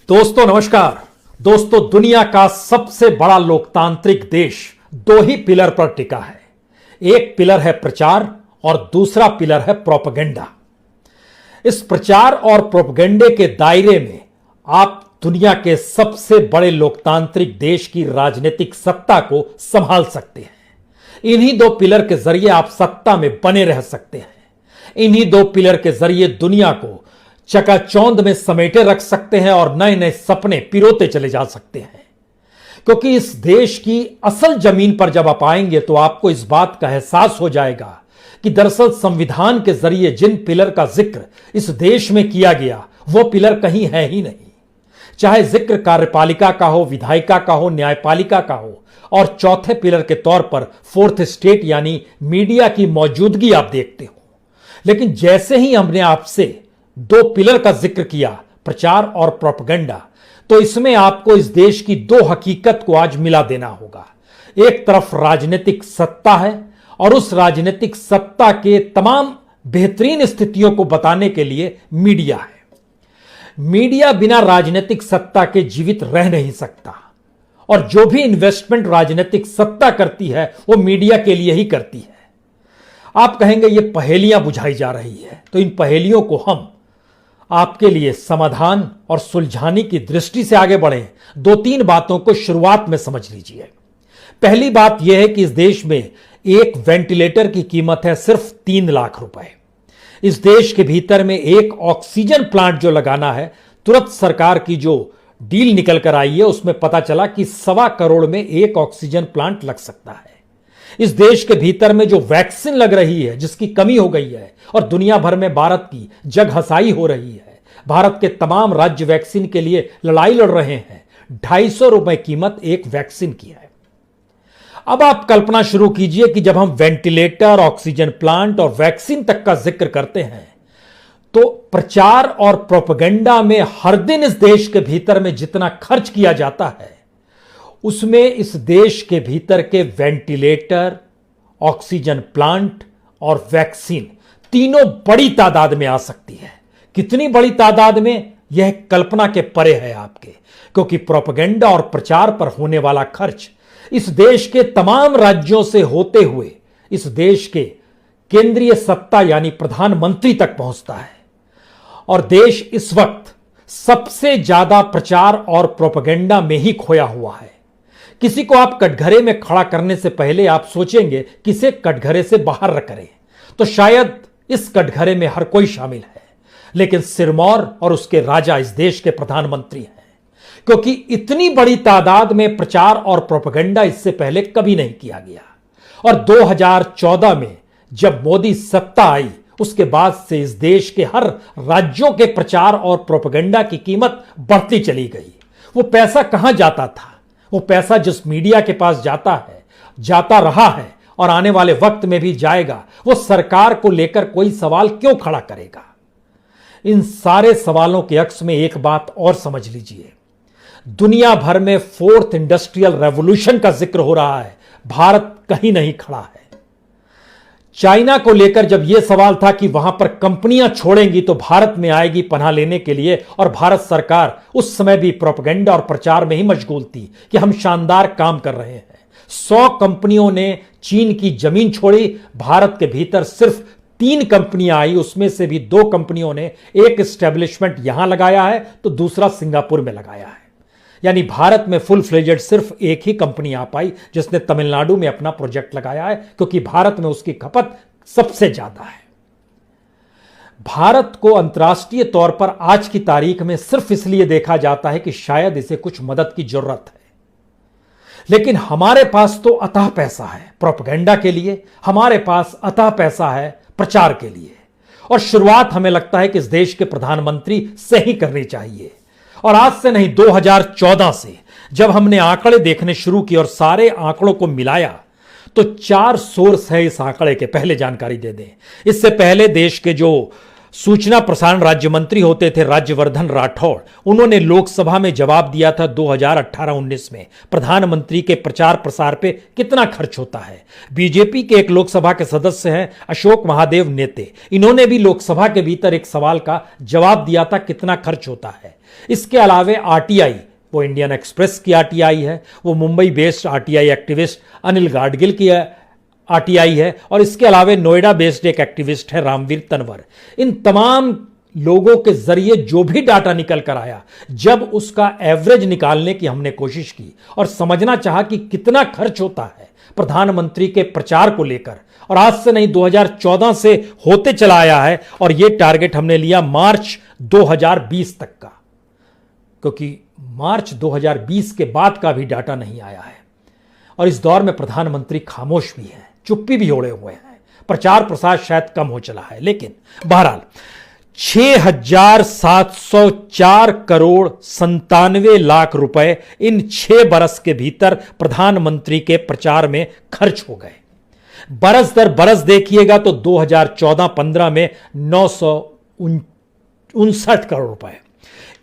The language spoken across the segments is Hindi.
दोस्तों नमस्कार। दोस्तों, दुनिया का सबसे बड़ा लोकतांत्रिक देश दो ही पिलर पर टिका है। एक पिलर है प्रचार और दूसरा पिलर है प्रोपेगेंडा। इस प्रचार और प्रोपेगेंडे के दायरे में आप दुनिया के सबसे बड़े लोकतांत्रिक देश की राजनीतिक सत्ता को संभाल सकते हैं। इन्हीं दो पिलर के जरिए आप सत्ता में बने रह सकते हैं। इन्हीं दो पिलर के जरिए दुनिया को चकाचौंध में समेटे रख सकते हैं और नए नए सपने पिरोते चले जा सकते हैं। क्योंकि इस देश की असल जमीन पर जब आप आएंगे तो आपको इस बात का एहसास हो जाएगा कि दरअसल संविधान के जरिए जिन पिलर का जिक्र इस देश में किया गया वो पिलर कहीं है ही नहीं। चाहे जिक्र कार्यपालिका का हो, विधायिका का हो, न्यायपालिका का हो, और चौथे पिलर के तौर पर फोर्थ स्टेट यानी मीडिया की मौजूदगी आप देखते हो। लेकिन जैसे ही हमने आपसे दो पिलर का जिक्र किया, प्रचार और प्रोपेगेंडा, तो इसमें आपको इस देश की दो हकीकत को आज मिला देना होगा। एक तरफ राजनीतिक सत्ता है और उस राजनीतिक सत्ता के तमाम बेहतरीन स्थितियों को बताने के लिए मीडिया है। मीडिया बिना राजनीतिक सत्ता के जीवित रह नहीं सकता और जो भी इन्वेस्टमेंट राजनीतिक सत्ता करती है वो मीडिया के लिए ही करती है। आप कहेंगे ये पहेलियां बुझाई जा रही है, तो इन पहेलियों को हम आपके लिए समाधान और सुलझाने की दृष्टि से आगे बढ़ें। दो तीन बातों को शुरुआत में समझ लीजिए। पहली बात यह है कि इस देश में एक वेंटिलेटर की कीमत है सिर्फ 3 लाख रुपए। इस देश के भीतर में एक ऑक्सीजन प्लांट जो लगाना है, तुरंत सरकार की जो डील निकल कर आई है उसमें पता चला कि 1.25 करोड़ में एक ऑक्सीजन प्लांट लग सकता है। इस देश के भीतर में जो वैक्सीन लग रही है, जिसकी कमी हो गई है और दुनिया भर में भारत की जग हसाई हो रही है, भारत के तमाम राज्य वैक्सीन के लिए लड़ाई लड़ रहे हैं। 250 रुपए कीमत एक वैक्सीन की है। अब आप कल्पना शुरू कीजिए कि जब हम वेंटिलेटर, ऑक्सीजन प्लांट और वैक्सीन तक का जिक्र करते हैं तो प्रचार और प्रोपेगेंडा में हर दिन इस देश के भीतर में जितना खर्च किया जाता है उसमें इस देश के भीतर के वेंटिलेटर, ऑक्सीजन प्लांट और वैक्सीन तीनों बड़ी तादाद में आ सकती है। कितनी बड़ी तादाद में, यह कल्पना के परे है आपके, क्योंकि प्रोपेगेंडा और प्रचार पर होने वाला खर्च इस देश के तमाम राज्यों से होते हुए इस देश के केंद्रीय सत्ता यानी प्रधानमंत्री तक पहुंचता है। और देश इस वक्त सबसे ज्यादा प्रचार और प्रोपेगेंडा में ही खोया हुआ है। किसी को आप कटघरे में खड़ा करने से पहले आप सोचेंगे किसे कटघरे से बाहर करें, तो शायद इस कटघरे में हर कोई शामिल है, लेकिन सिरमौर और उसके राजा इस देश के प्रधानमंत्री हैं। क्योंकि इतनी बड़ी तादाद में प्रचार और प्रोपेगेंडा इससे पहले कभी नहीं किया गया। और 2014 में जब मोदी सत्ता आई उसके बाद से इस देश के हर राज्यों के प्रचार और प्रोपेगेंडा की कीमत बढ़ती चली गई। वो पैसा कहां जाता था? वो पैसा जिस मीडिया के पास जाता है, जाता रहा है और आने वाले वक्त में भी जाएगा, वो सरकार को लेकर कोई सवाल क्यों खड़ा करेगा? इन सारे सवालों के अक्स में एक बात और समझ लीजिए। दुनिया भर में फोर्थ इंडस्ट्रियल रेवोल्यूशन का जिक्र हो रहा है, भारत कहीं नहीं खड़ा है। चाइना को लेकर जब यह सवाल था कि वहां पर कंपनियां छोड़ेंगी तो भारत में आएगी पनाह लेने के लिए, और भारत सरकार उस समय भी प्रोपेगेंडा और प्रचार में ही मशगूल थी कि हम शानदार काम कर रहे हैं। 100 कंपनियों ने चीन की जमीन छोड़ी, भारत के भीतर सिर्फ 3 कंपनियां आई, उसमें से भी 2 कंपनियों ने एक एस्टेब्लिशमेंट यहां लगाया है तो दूसरा सिंगापुर में लगाया है। यानी भारत में फुल फ्लेजेड सिर्फ एक ही कंपनी आ पाई जिसने तमिलनाडु में अपना प्रोजेक्ट लगाया है, क्योंकि भारत में उसकी खपत सबसे ज्यादा है। भारत को अंतर्राष्ट्रीय तौर पर आज की तारीख में सिर्फ इसलिए देखा जाता है कि शायद इसे कुछ मदद की जरूरत है, लेकिन हमारे पास तो अथाह पैसा है प्रोपेगेंडा के लिए, हमारे पास अथाह पैसा है प्रचार के लिए। और शुरुआत हमें लगता है कि इस देश के प्रधानमंत्री से ही करनी चाहिए। और आज से नहीं, 2014 से जब हमने आंकड़े देखने शुरू किए और सारे आंकड़ों को मिलाया तो 4 सोर्स है इस आंकड़े के। पहले जानकारी दे दें, इससे पहले देश के जो सूचना प्रसारण राज्य मंत्री होते थे राज्यवर्धन राठौड़, उन्होंने लोकसभा में जवाब दिया था 2018-19 में प्रधानमंत्री के प्रचार प्रसार पे कितना खर्च होता है। बीजेपी के एक लोकसभा के सदस्य हैं अशोक महादेव नेते, इन्होंने भी लोकसभा के भीतर एक सवाल का जवाब दिया था कितना खर्च होता है। इसके अलावे आरटीआई, वो इंडियन एक्सप्रेस की आरटीआई है, वो Mumbai based RTI activist Anil Gadgil की आरटीआई है, और इसके अलावे नोएडा बेस्ड एक एक्टिविस्ट है रामवीर तनवर। इन तमाम लोगों के जरिए जो भी डाटा निकल कर आया, जब उसका एवरेज निकालने की हमने कोशिश की और समझना चाहा कि कितना खर्च होता है प्रधानमंत्री के प्रचार को लेकर, और आज से नहीं 2014 से होते चला आया है, और यह टारगेट हमने लिया मार्च 2020 तक का, क्योंकि मार्च 2020 के बाद का भी डाटा नहीं आया है। और इस दौर में प्रधानमंत्री खामोश भी हैं, चुप्पी भी ओढ़े हुए हैं, प्रचार प्रसार शायद कम हो चला है, लेकिन बहरहाल 6,704 करोड़ 97 लाख रुपए इन 6 बरस के भीतर प्रधानमंत्री के प्रचार में खर्च हो गए। बरस दर बरस देखिएगा तो 2014-15 में 959 करोड़ रुपए,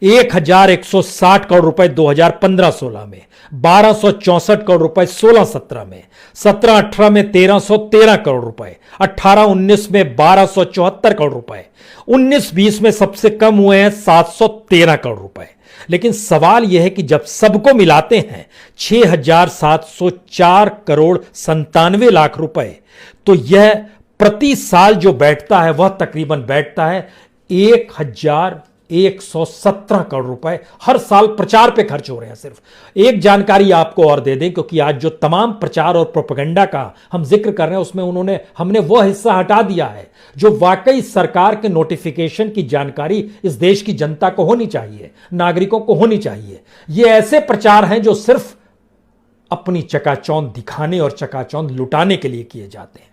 1,160 करोड़ रुपए 2015-16 में, 1,264 करोड़ रुपए 16-17 में, 17-18 में 1,313 करोड़ रुपए, 18-19 में 1,274 करोड़ रुपए, 19-20 में सबसे कम हुए हैं 713 करोड़ रुपए। लेकिन सवाल यह है कि जब सबको मिलाते हैं 6,704 करोड़ 97 लाख रुपए, तो यह प्रति साल जो बैठता है वह तकरीबन बैठता है 1,117 करोड़ रुपए हर साल प्रचार पे खर्च हो रहे हैं। सिर्फ एक जानकारी आपको और दे दें, क्योंकि आज जो तमाम प्रचार और प्रोपेगेंडा का हम जिक्र कर रहे हैं उसमें हमने वह हिस्सा हटा दिया है जो वाकई सरकार के नोटिफिकेशन की जानकारी इस देश की जनता को होनी चाहिए, नागरिकों को होनी चाहिए। ये ऐसे प्रचार हैं जो सिर्फ अपनी चकाचौंध दिखाने और चकाचौंध लुटाने के लिए किए जाते हैं।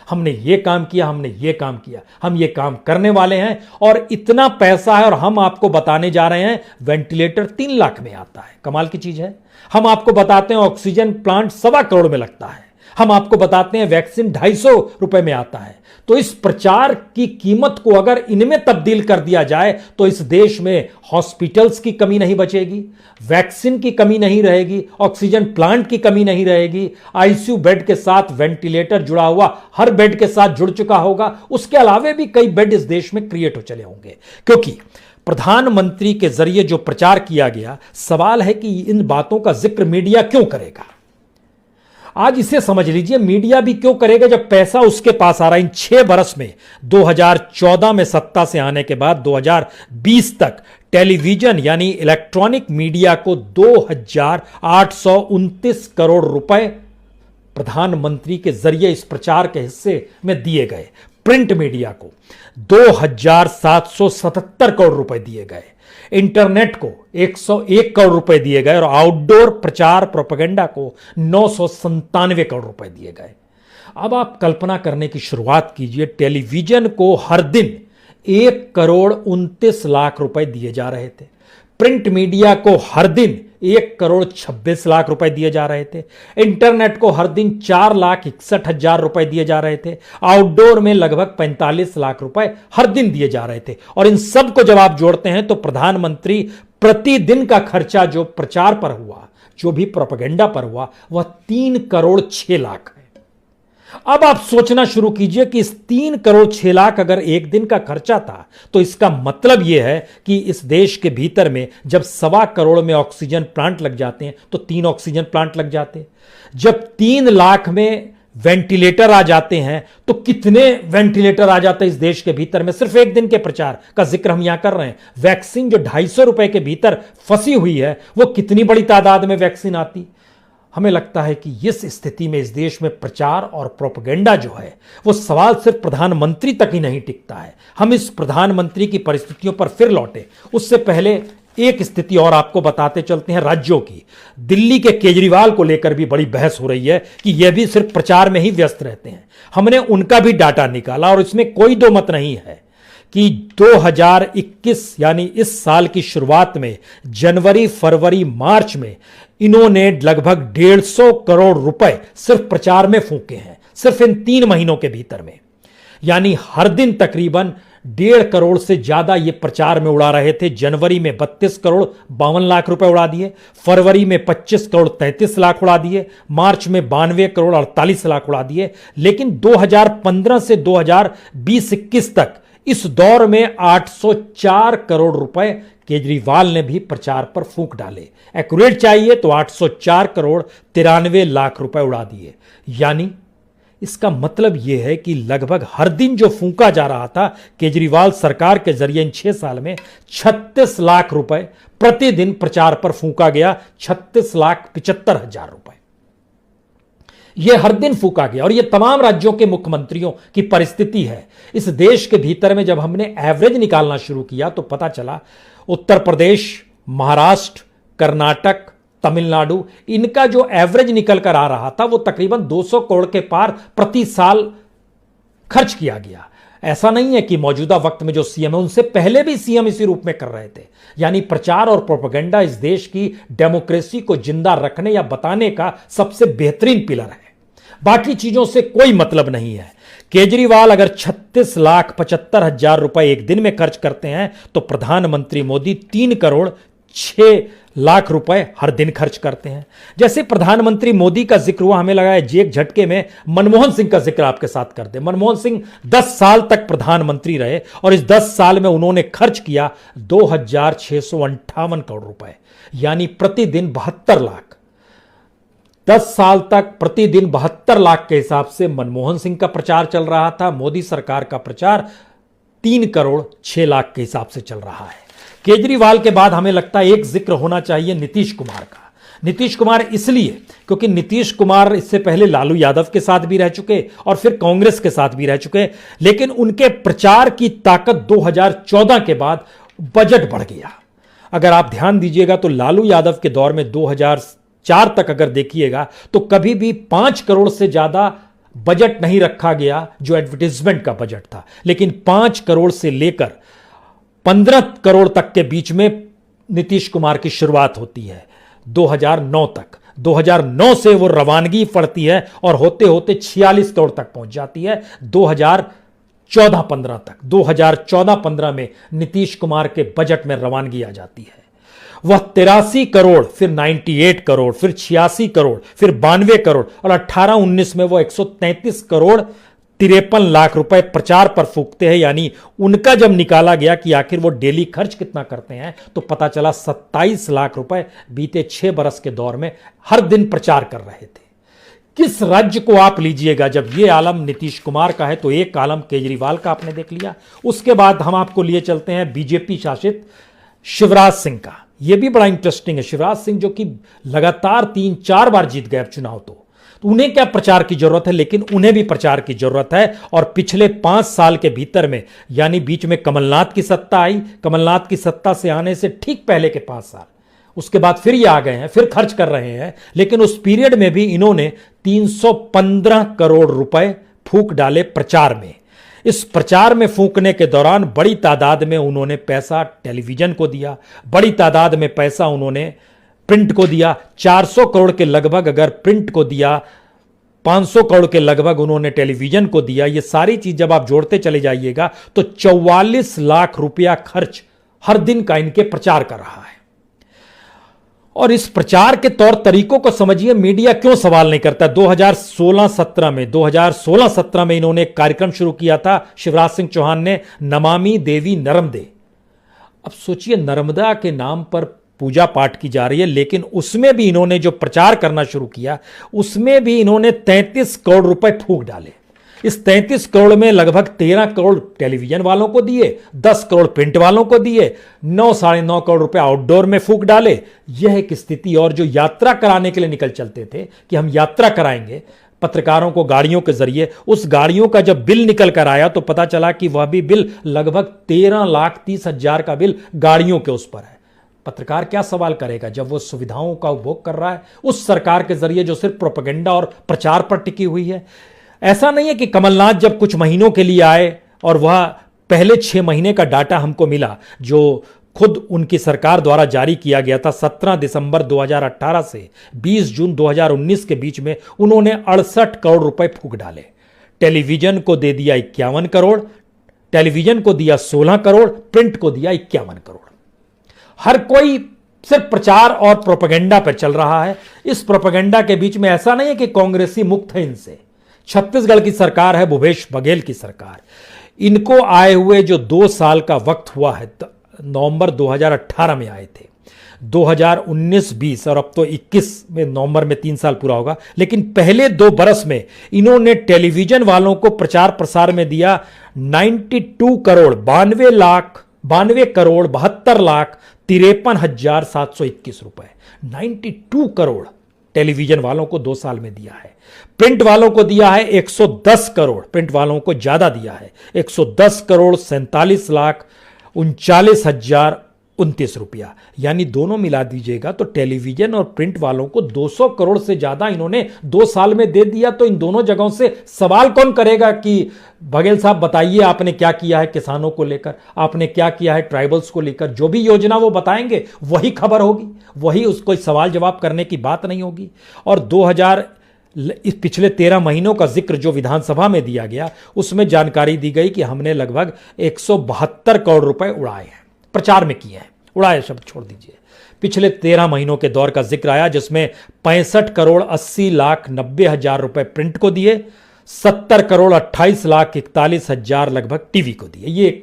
हमने ये काम किया, हमने ये काम किया, हम ये काम करने वाले हैं, और इतना पैसा है। और हम आपको बताने जा रहे हैं वेंटिलेटर 3 लाख में आता है, कमाल की चीज है। हम आपको बताते हैं ऑक्सीजन प्लांट 1.25 करोड़ में लगता है। हम आपको बताते हैं वैक्सीन 250 रुपए में आता है। तो इस प्रचार की कीमत को अगर इनमें तब्दील कर दिया जाए तो इस देश में हॉस्पिटल्स की कमी नहीं बचेगी, वैक्सीन की कमी नहीं रहेगी, ऑक्सीजन प्लांट की कमी नहीं रहेगी, आईसीयू बेड के साथ वेंटिलेटर जुड़ा हुआ हर बेड के साथ जुड़ चुका होगा। उसके अलावे भी कई बेड इस देश में क्रिएट हो चले होंगे। क्योंकि प्रधानमंत्री के जरिए जो प्रचार किया गया, सवाल है कि इन बातों का जिक्र मीडिया क्यों करेगा। आज इसे समझ लीजिए, मीडिया भी क्यों करेगा जब पैसा उसके पास आ रहा है। इन 6 बरस में 2014 में सत्ता से आने के बाद 2020 तक टेलीविजन यानी इलेक्ट्रॉनिक मीडिया को 2,829 करोड़ रुपए प्रधानमंत्री के जरिए इस प्रचार के हिस्से में दिए गए। प्रिंट मीडिया को 2,777 करोड़ रुपए दिए गए, इंटरनेट को 101 करोड़ रुपए दिए गए, और आउटडोर प्रचार प्रोपेगेंडा को 997 करोड़ रुपए दिए गए। अब आप कल्पना करने की शुरुआत कीजिए, टेलीविजन को हर दिन 1,29 करोड़ रुपए दिए जा रहे थे, प्रिंट मीडिया को हर दिन 1,26 करोड़ रुपए दिए जा रहे थे, इंटरनेट को हर दिन 4,61,000 रुपए दिए जा रहे थे, आउटडोर में लगभग 45 लाख रुपए हर दिन दिए जा रहे थे। और इन सब को जब आप जोड़ते हैं तो प्रधानमंत्री प्रतिदिन का खर्चा जो प्रचार पर हुआ, जो भी प्रोपेगेंडा पर हुआ, वह 3,06 करोड़ है। अब आप सोचना शुरू कीजिए कि इस 3,06 करोड़ अगर एक दिन का खर्चा था, तो इसका मतलब यह है कि इस देश के भीतर में जब 1.25 करोड़ में ऑक्सीजन प्लांट लग जाते हैं तो 3 ऑक्सीजन प्लांट लग जाते। जब 3 लाख में वेंटिलेटर आ जाते हैं तो कितने वेंटिलेटर आ जाते हैं इस देश के भीतर में। सिर्फ एक दिन के प्रचार का जिक्र हम यहां कर रहे हैं। वैक्सीन जो 250 रुपए के भीतर फंसी हुई है, वो कितनी बड़ी तादाद में वैक्सीन आती। हमें लगता है कि इस स्थिति में इस देश में प्रचार और प्रोपेगेंडा जो है, वो सवाल सिर्फ प्रधानमंत्री तक ही नहीं टिकता है। हम इस प्रधानमंत्री की परिस्थितियों पर फिर लौटे, उससे पहले एक स्थिति और आपको बताते चलते हैं राज्यों की। दिल्ली के केजरीवाल को लेकर भी बड़ी बहस हो रही है कि यह भी सिर्फ प्रचार में ही व्यस्त रहते हैं। हमने उनका भी डाटा निकाला और इसमें कोई दो मत नहीं है कि 2021 यानी इस साल की शुरुआत में जनवरी, फरवरी, मार्च में इन्होंने लगभग 150 करोड़ रुपए सिर्फ प्रचार में फूके हैं, सिर्फ इन 3 महीनों के भीतर में। यानी हर दिन तकरीबन 1.5 करोड़ से ज्यादा ये प्रचार में उड़ा रहे थे। जनवरी में 32 करोड़ 52 लाख रुपए उड़ा दिए, फरवरी में 25 करोड़ 33 लाख उड़ा दिए, मार्च में 92 करोड़ 48 लाख उड़ा दिए। लेकिन 2015 से 2020-21 तक इस दौर में 804 करोड़ रुपए केजरीवाल ने भी प्रचार पर फूंक डाले। एक्यूरेट चाहिए तो 804 करोड़ 93 लाख रुपए उड़ा दिए। यानी इसका मतलब यह है कि लगभग हर दिन जो फूंका जा रहा था केजरीवाल सरकार के जरिए इन 6 साल में 36 लाख रुपए प्रतिदिन प्रचार पर फूंका गया। 36,75,000 रुपए यह हर दिन फूंका गया। और यह तमाम राज्यों के मुख्यमंत्रियों की परिस्थिति है। इस देश के भीतर में जब हमने एवरेज निकालना शुरू किया तो पता चला उत्तर प्रदेश, महाराष्ट्र, कर्नाटक, तमिलनाडु, इनका जो एवरेज निकल कर आ रहा था वो तकरीबन 200 करोड़ के पार प्रति साल खर्च किया गया। ऐसा नहीं है कि मौजूदा वक्त में जो सीएम है उनसे पहले भी सीएम इसी रूप में कर रहे थे। यानी प्रचार और प्रोपेगेंडा इस देश की डेमोक्रेसी को जिंदा रखने या बताने का सबसे बेहतरीन पिलर है। बाकी चीजों से कोई मतलब नहीं है। केजरीवाल अगर 36,75,000 रुपए एक दिन में खर्च करते हैं तो प्रधानमंत्री मोदी 3 करोड़ 6 लाख रुपए हर दिन खर्च करते हैं। जैसे प्रधानमंत्री मोदी का जिक्र हुआ, हमें लगा है एक झटके में मनमोहन सिंह का जिक्र आपके साथ कर दे। मनमोहन सिंह 10 साल तक प्रधानमंत्री रहे और इस 10 साल में उन्होंने खर्च किया 2,658 करोड़ रुपए, यानी प्रतिदिन 72 लाख। 10 साल तक प्रतिदिन 72 लाख के हिसाब से मनमोहन सिंह का प्रचार चल रहा था। मोदी सरकार का प्रचार 3 करोड़ 6 लाख के हिसाब से चल रहा है। केजरीवाल के बाद हमें लगता है एक जिक्र होना चाहिए नीतीश कुमार का। नीतीश कुमार इसलिए क्योंकि नीतीश कुमार इससे पहले लालू यादव के साथ भी रह चुके और फिर कांग्रेस के साथ भी रह चुके, लेकिन उनके प्रचार की ताकत 2014 के बाद बजट बढ़ गया। अगर आप ध्यान दीजिएगा तो लालू यादव के दौर में 2004 तक अगर देखिएगा तो कभी भी 5 करोड़ से ज्यादा बजट नहीं रखा गया जो एडवर्टाइजमेंट का बजट था, लेकिन 5 करोड़ से लेकर 15 करोड़ तक के बीच में नीतीश कुमार की शुरुआत होती है 2009 तक। 2009 से वो रवानगी पड़ती है और होते होते 46 करोड़ तक पहुंच जाती है 2014-15 तक। 2014-15 में नीतीश कुमार के बजट में रवानगी आ जाती है। वह 83 करोड़, फिर 98 करोड़, फिर 86 करोड़, फिर 92 करोड़ और 18-19 में वो 133 करोड़ 53 लाख रुपए प्रचार पर फूकते हैं। यानी उनका जब निकाला गया कि आखिर वो डेली खर्च कितना करते हैं तो पता चला 27 लाख रुपए बीते 6 बरस के दौर में हर दिन प्रचार कर रहे थे। किस राज्य को आप लीजिएगा, जब ये आलम नीतीश कुमार का है तो एक आलम केजरीवाल का आपने देख लिया। उसके बाद हम आपको लिए चलते हैं बीजेपी शासित शिवराज सिंह का। यह भी बड़ा इंटरेस्टिंग है। शिवराज सिंह जो कि लगातार 3-4 बार जीत गए चुनाव, तो उन्हें क्या प्रचार की जरूरत है, लेकिन उन्हें भी प्रचार की जरूरत है। और पिछले 5 साल के भीतर में, यानी बीच में कमलनाथ की सत्ता आई, कमलनाथ की सत्ता से आने से ठीक पहले के 5 साल, उसके बाद फिर ये आ गए हैं, फिर खर्च कर रहे हैं, लेकिन उस पीरियड में भी इन्होंने 315 करोड़ रुपए फूंक डाले प्रचार में। इस प्रचार में फूंकने के दौरान बड़ी तादाद में उन्होंने पैसा टेलीविजन को दिया, बड़ी तादाद में पैसा उन्होंने प्रिंट को दिया। 400 करोड़ के लगभग अगर प्रिंट को दिया, 500 करोड़ के लगभग उन्होंने टेलीविजन को दिया। ये सारी चीज जब आप जोड़ते चले जाइएगा तो 44 लाख रुपया खर्च हर दिन का इनके प्रचार कर रहा है। और इस प्रचार के तौर तरीकों को समझिए, मीडिया क्यों सवाल नहीं करता। 2016-17 में इन्होंने एक कार्यक्रम शुरू किया था, शिवराज सिंह चौहान ने, नमामि देवी नर्मदे। अब सोचिए, नर्मदा के नाम पर पूजा पाठ की जा रही है, लेकिन उसमें भी इन्होंने जो प्रचार करना शुरू किया उसमें भी इन्होंने 33 करोड़ रुपए फूंक डाले। इस 33 करोड़ में लगभग 13 करोड़ टेलीविजन वालों को दिए, 10 करोड़ प्रिंट वालों को दिए, 9-9.5 करोड़ रुपए आउटडोर में फूंक डाले। यह एक स्थिति। और जो यात्रा कराने के लिए निकल चलते थे कि हम यात्रा कराएंगे पत्रकारों को गाड़ियों के जरिए, उस गाड़ियों का जब बिल निकल कर आया तो पता चला कि वह भी बिल लगभग 13,30,000 का बिल गाड़ियों के उस पर है। पत्रकार क्या सवाल करेगा जब वो सुविधाओं का उपभोग कर रहा है उस सरकार के जरिए जो सिर्फ प्रोपेगेंडा और प्रचार पर टिकी हुई है। ऐसा नहीं है कि कमलनाथ जब कुछ महीनों के लिए आए और वह पहले 6 महीने का डाटा हमको मिला जो खुद उनकी सरकार द्वारा जारी किया गया था 17 दिसंबर 2018 से 20 जून 2019 के बीच में उन्होंने 68 करोड़ रुपए फूंक डाले। टेलीविजन को दे दिया 51 करोड़, टेलीविजन को दिया 16 करोड़, प्रिंट को दिया 51 करोड़। हर कोई सिर्फ प्रचार और प्रोपेगेंडा पर चल रहा है। इस प्रोपेगेंडा के बीच में ऐसा नहीं है कि कांग्रेसी मुक्त है इनसे। छत्तीसगढ़ की सरकार है, भूपेश बघेल की सरकार। इनको आए हुए जो 2 साल का वक्त हुआ है नवंबर 2018 में आए थे। 2019-20 और अब तो 21 में नवंबर में 3 साल पूरा होगा, लेकिन पहले 2 बरस में इन्होंने टेलीविजन वालों को प्रचार प्रसार में दिया 92 करोड़ 92 करोड़ 72,53,721 रुपए। 92 करोड़ टेलीविजन वालों को 2 साल में दिया है। प्रिंट वालों को दिया है 110 करोड़, प्रिंट वालों को ज्यादा दिया है 110 करोड़ 47,39,029 रुपया। यानी दोनों मिला दीजिएगा तो टेलीविजन और प्रिंट वालों को 200 करोड़ से ज्यादा इन्होंने 2 साल में दे दिया। तो इन दोनों जगहों से सवाल कौन करेगा कि बघेल साहब बताइए आपने क्या किया है किसानों को लेकर, आपने क्या किया है ट्राइबल्स को लेकर। जो भी योजना वो बताएंगे वही खबर होगी, वही उसको सवाल जवाब करने की बात नहीं होगी। और इस पिछले 13 महीनों का जिक्र जो विधानसभा में दिया गया उसमें जानकारी दी गई कि हमने लगभग 172 करोड़ रुपए उड़ाए हैं, प्रचार में किए हैं। उड़ाए शब्द छोड़ दीजिए, पिछले 13 महीनों के दौर का जिक्र आया जिसमें 65 करोड़ 80,90,000 रुपए प्रिंट को दिए, 70 करोड़ 28,41,000 लगभग टीवी को दिए।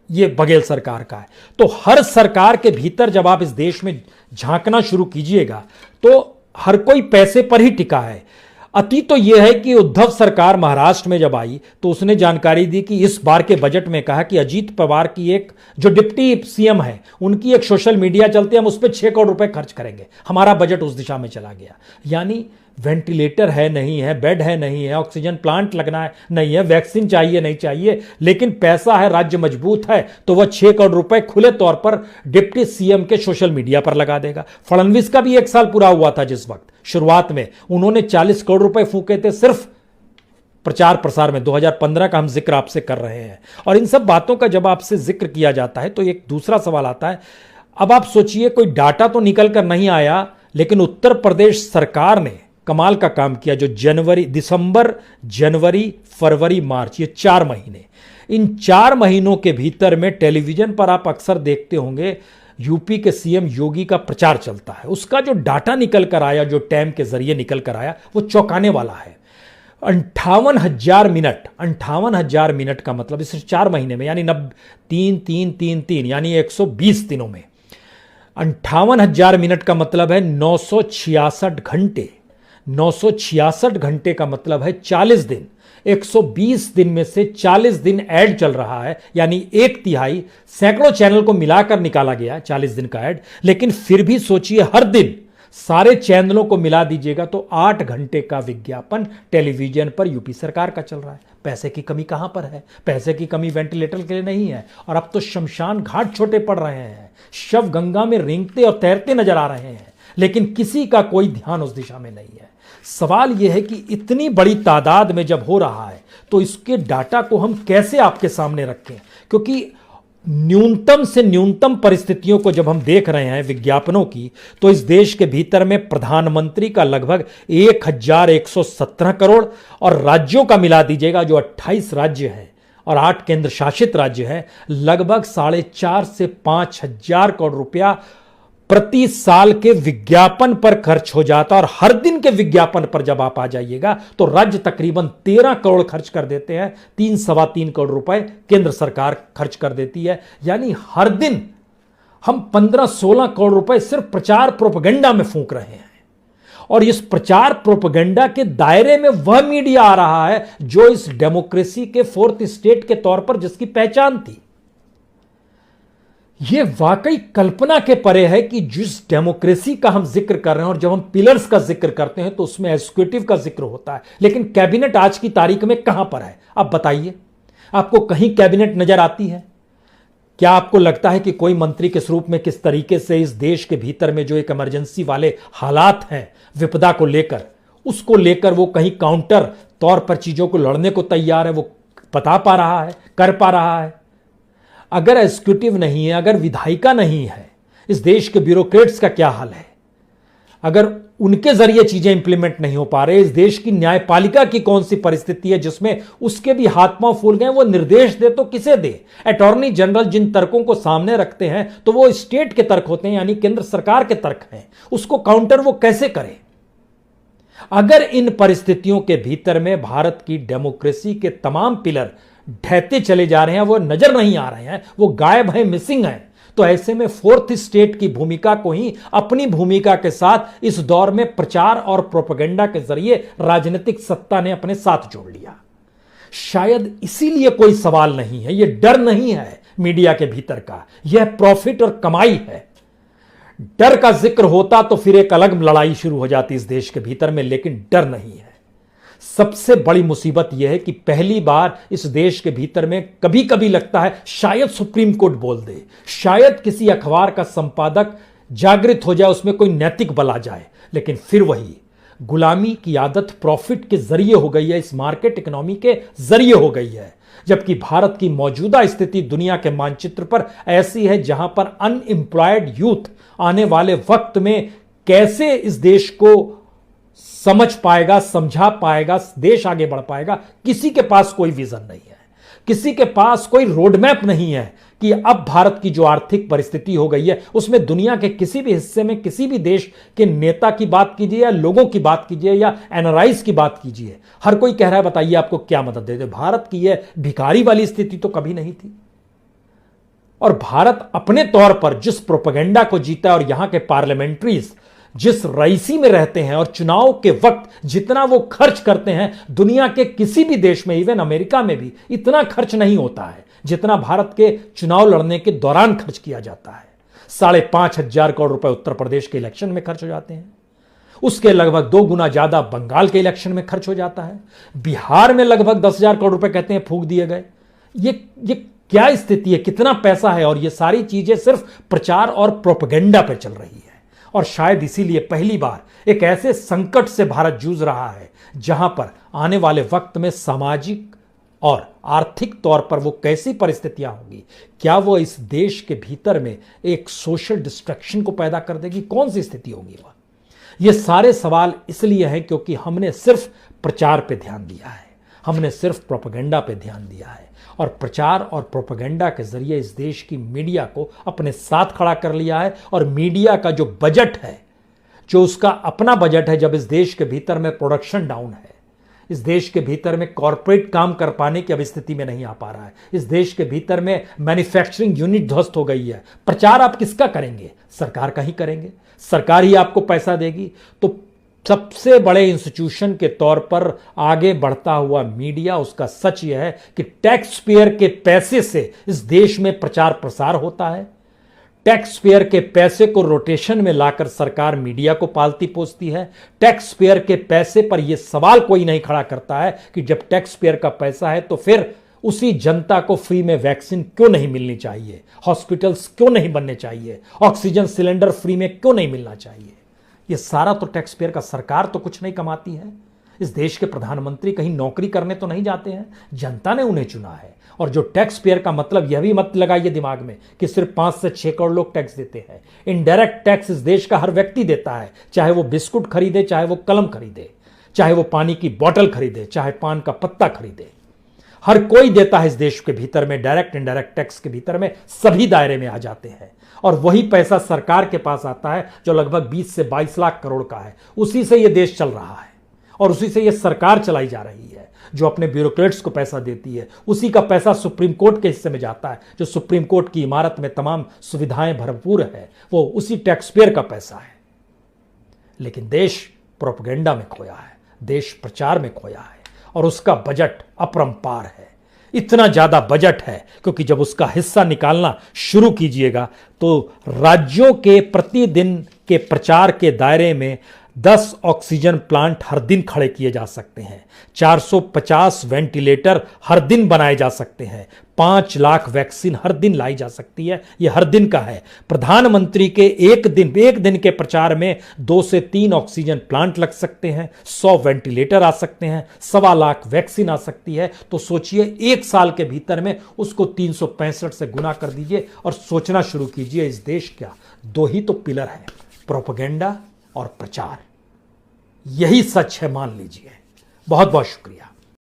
ये बघेल सरकार का है। तो हर सरकार के भीतर जब आप इस देश में झांकना शुरू कीजिएगा तो हर कोई पैसे पर ही टिका है। अति तो यह है कि उद्धव सरकार महाराष्ट्र में जब आई तो उसने जानकारी दी कि इस बार के बजट में कहा कि अजीत पवार की एक जो डिप्टी सीएम है उनकी एक सोशल मीडिया चलती है, हम उस पर 6 करोड़ रुपए खर्च करेंगे। हमारा बजट उस दिशा में चला गया। यानी वेंटिलेटर है नहीं है, बेड है नहीं है, ऑक्सीजन प्लांट लगना है नहीं है, वैक्सीन चाहिए नहीं चाहिए, लेकिन पैसा है, राज्य मजबूत है तो वह 6 करोड़ रुपए खुले तौर पर डिप्टी सीएम के सोशल मीडिया पर लगा देगा। फडणवीस का भी 1 साल पूरा हुआ था जिस वक्त शुरुआत में उन्होंने 40 करोड़ रुपए फूके थे सिर्फ प्रचार प्रसार में। 2015 का हम जिक्र आपसे कर रहे हैं। और इन सब बातों का जब आपसे जिक्र किया जाता है तो एक दूसरा सवाल आता है। अब आप सोचिए, कोई डाटा तो निकल कर नहीं आया, लेकिन उत्तर प्रदेश सरकार ने कमाल का काम किया। जो दिसंबर, जनवरी, फरवरी, मार्च, ये 4 महीने, इन 4 महीनों के भीतर में टेलीविजन पर आप अक्सर देखते होंगे यूपी के सीएम योगी का प्रचार चलता है। उसका जो डाटा निकल कर आया, जो टाइम के जरिए निकल कर आया, वो चौंकाने वाला है। 58,000 मिनट का मतलब इस 4 महीने में, यानी 3 यानी 120 दिनों में 58,000 मिनट का मतलब है 966 घंटे। 966 घंटे का मतलब है 40 दिन। 120 दिन में से 40 दिन ऐड चल रहा है, यानी 1/3 सैकड़ों चैनल को मिलाकर निकाला गया 40 दिन का ऐड। लेकिन फिर भी सोचिए, हर दिन सारे चैनलों को मिला दीजिएगा तो 8 घंटे का विज्ञापन टेलीविजन पर यूपी सरकार का चल रहा है। पैसे की कमी कहां पर है? पैसे की कमी वेंटिलेटर के लिए नहीं है। और अब तो शमशान घाट छोटे पड़ रहे हैं, शव गंगा में रेंगते और तैरते नजर आ रहे हैं, लेकिन किसी का कोई ध्यान उस दिशा में नहीं है। सवाल यह है कि इतनी बड़ी तादाद में जब हो रहा है तो इसके डाटा को हम कैसे आपके सामने रखें, क्योंकि न्यूनतम से न्यूनतम परिस्थितियों को जब हम देख रहे हैं विज्ञापनों की, तो इस देश के भीतर में प्रधानमंत्री का लगभग 1,117 करोड़ और राज्यों का मिला दीजिएगा जो 28 राज्य हैं और 8 केंद्र शासित राज्य हैं, लगभग 4.5 से 5,000 करोड़ रुपया प्रति साल के विज्ञापन पर खर्च हो जाता। और हर दिन के विज्ञापन पर जब आप आ जाइएगा तो राज्य तकरीबन 13 करोड़ खर्च कर देते हैं, 3-3.25 करोड़ रुपए केंद्र सरकार खर्च कर देती है। यानी हर दिन हम 15-16 करोड़ रुपए सिर्फ प्रचार प्रोपेगेंडा में फूंक रहे हैं। और इस प्रचार प्रोपेगेंडा के दायरे में वह मीडिया आ रहा है जो इस डेमोक्रेसी के 4th स्टेट के तौर पर जिसकी पहचान थी। यह वाकई कल्पना के परे है कि जिस डेमोक्रेसी का हम जिक्र कर रहे हैं, और जब हम पिलर्स का जिक्र करते हैं तो उसमें एग्जीक्यूटिव का जिक्र होता है, लेकिन कैबिनेट आज की तारीख में कहां पर है? आप बताइए, आपको कहीं कैबिनेट नजर आती है? क्या आपको लगता है कि कोई मंत्री किस रूप में, किस तरीके से इस देश के भीतर में जो एक इमरजेंसी वाले हालात हैं विपदा को लेकर, उसको लेकर वो कहीं काउंटर तौर पर चीजों को लड़ने को तैयार है? वो बता पा रहा है, कर पा रहा है? अगर एग्जीक्यूटिव नहीं है, अगर विधायिका नहीं है, इस देश के ब्यूरोक्रेट्स का क्या हाल है? अगर उनके जरिए चीजें इंप्लीमेंट नहीं हो पा रहे, इस देश की न्यायपालिका की कौन सी परिस्थिति है जिसमें उसके भी हाथ पांव फूल गए? वो निर्देश दे तो किसे दे? अटॉर्नी जनरल जिन तर्कों को सामने रखते हैं तो वो स्टेट के तर्क होते हैं, यानी केंद्र सरकार के तर्क हैं। उसको काउंटर वो कैसे करे? अगर इन परिस्थितियों के भीतर में भारत की डेमोक्रेसी के तमाम पिलर ढहते चले जा रहे हैं, वो नजर नहीं आ रहे हैं, वो गायब हैं, मिसिंग हैं, तो ऐसे में फोर्थ स्टेट की भूमिका को ही अपनी भूमिका के साथ इस दौर में प्रचार और प्रोपेगेंडा के जरिए राजनीतिक सत्ता ने अपने साथ जोड़ लिया। शायद इसीलिए कोई सवाल नहीं है, यह डर नहीं है मीडिया के भीतर का, यह प्रॉफिट और कमाई है। डर का जिक्र होता तो फिर एक अलग लड़ाई शुरू हो जाती इस देश के भीतर में, लेकिन डर नहीं है। सबसे बड़ी मुसीबत यह है कि पहली बार इस देश के भीतर में कभी कभी लगता है शायद सुप्रीम कोर्ट बोल दे, शायद किसी अखबार का संपादक जागृत हो जाए, उसमें कोई नैतिक बल आ जाए, लेकिन फिर वही गुलामी की आदत प्रॉफिट के जरिए हो गई है, इस मार्केट इकोनॉमी के जरिए हो गई है। जबकि भारत की मौजूदा स्थिति दुनिया के मानचित्र पर ऐसी है जहां पर अनएम्प्लॉयड यूथ आने वाले वक्त में कैसे इस देश को समझ पाएगा, समझा पाएगा, देश आगे बढ़ पाएगा, किसी के पास कोई विजन नहीं है, किसी के पास कोई रोड मैप नहीं है कि अब भारत की जो आर्थिक परिस्थिति हो गई है उसमें दुनिया के किसी भी हिस्से में किसी भी देश के नेता की बात कीजिए या लोगों की बात कीजिए या एनआरआईज की बात कीजिए, हर कोई कह रहा है बताइए आपको क्या मदद दे दे। भारत की यह भिखारी वाली स्थिति तो कभी नहीं थी। और भारत अपने तौर पर जिस प्रोपेगेंडा को जीता और यहां के पार्लियामेंट्रीज जिस रईसी में रहते हैं और चुनाव के वक्त जितना वो खर्च करते हैं, दुनिया के किसी भी देश में, इवन अमेरिका में भी इतना खर्च नहीं होता है जितना भारत के चुनाव लड़ने के दौरान खर्च किया जाता है। 5,500 करोड़ रुपए उत्तर प्रदेश के इलेक्शन में खर्च हो जाते हैं, उसके लगभग 2 गुना ज्यादा बंगाल के इलेक्शन में खर्च हो जाता है, बिहार में लगभग 10,000 करोड़ रुपए कहते हैं फूंक दिए गए। ये क्या स्थिति है, कितना पैसा है, और ये सारी चीजें सिर्फ प्रचार और प्रोपेगेंडा पर चल रही है। और शायद इसीलिए पहली बार एक ऐसे संकट से भारत जूझ रहा है जहां पर आने वाले वक्त में सामाजिक और आर्थिक तौर पर वो कैसी परिस्थितियां होंगी, क्या वो इस देश के भीतर में एक सोशल डिस्ट्रक्शन को पैदा कर देगी, कौन सी स्थिति होगी वह। ये सारे सवाल इसलिए हैं क्योंकि हमने सिर्फ प्रचार पे ध्यान दिया है, हमने सिर्फ प्रोपेगेंडा पे ध्यान दिया है, और प्रचार और प्रोपेगेंडा के जरिए इस देश की मीडिया को अपने साथ खड़ा कर लिया है। और मीडिया का जो बजट है, जो उसका अपना बजट है, जब इस देश के भीतर में प्रोडक्शन डाउन है, इस देश के भीतर में कॉरपोरेट काम कर पाने की अब स्थिति में नहीं आ पा रहा है, इस देश के भीतर में मैन्युफैक्चरिंग यूनिट ध्वस्त हो गई है, प्रचार आप किसका करेंगे, सरकार का ही करेंगे, सरकार ही आपको पैसा देगी। तो सबसे बड़े इंस्टीट्यूशन के तौर पर आगे बढ़ता हुआ मीडिया, उसका सच यह है कि टैक्स पेयर के पैसे से इस देश में प्रचार प्रसार होता है। टैक्स पेयर के पैसे को रोटेशन में लाकर सरकार मीडिया को पालती पोसती है। टैक्स पेयर के पैसे पर यह सवाल कोई नहीं खड़ा करता है कि जब टैक्स पेयर का पैसा है तो फिर उसी जनता को फ्री में वैक्सीन क्यों नहीं मिलनी चाहिए, हॉस्पिटल्स क्यों नहीं बनने चाहिए, ऑक्सीजन सिलेंडर फ्री में क्यों नहीं मिलना चाहिए। ये सारा तो टैक्स पेयर का, सरकार तो कुछ नहीं कमाती है। इस देश के प्रधानमंत्री कहीं नौकरी करने तो नहीं जाते हैं, जनता ने उन्हें चुना है। और जो टैक्स पेयर का मतलब, यह भी मत लगाइए दिमाग में कि सिर्फ 5 से 6 करोड़ लोग टैक्स देते हैं। इनडायरेक्ट टैक्स इस देश का हर व्यक्ति देता है, चाहे वो बिस्कुट खरीदे, चाहे वो कलम खरीदे, चाहे वो पानी की बोतल खरीदे, चाहे पान का पत्ता खरीदे, हर कोई देता है इस देश के भीतर में। डायरेक्ट इनडायरेक्ट टैक्स के भीतर में सभी दायरे में आ जाते हैं, और वही पैसा सरकार के पास आता है जो लगभग 20 से 22 लाख करोड़ का है। उसी से यह देश चल रहा है और उसी से यह सरकार चलाई जा रही है, जो अपने ब्यूरोक्रेट्स को पैसा देती है। उसी का पैसा सुप्रीम कोर्ट के हिस्से में जाता है, जो सुप्रीम कोर्ट की इमारत में तमाम सुविधाएं भरपूर है, वो उसी टैक्स पेयर का पैसा है। लेकिन देश प्रोपेगेंडा में खोया है, देश प्रचार में खोया है, और उसका बजट अपरंपार है। इतना ज्यादा बजट है क्योंकि जब उसका हिस्सा निकालना शुरू कीजिएगा तो राज्यों के प्रतिदिन के प्रचार के दायरे में 10 ऑक्सीजन प्लांट हर दिन खड़े किए जा सकते हैं, 450 वेंटिलेटर हर दिन बनाए जा सकते हैं, 5 लाख वैक्सीन हर दिन लाई जा सकती है। यह हर दिन का है। प्रधानमंत्री के एक दिन के प्रचार में 2 से 3 ऑक्सीजन प्लांट लग सकते हैं, 100 वेंटिलेटर आ सकते हैं, 1.25 लाख वैक्सीन आ सकती है। तो सोचिए 1 साल के भीतर में उसको 365 से गुना कर दीजिए और सोचना शुरू कीजिए इस देश का 2 ही तो पिलर है, प्रोपेगेंडा और प्रचार। यही सच है, मान लीजिए। बहुत बहुत शुक्रिया।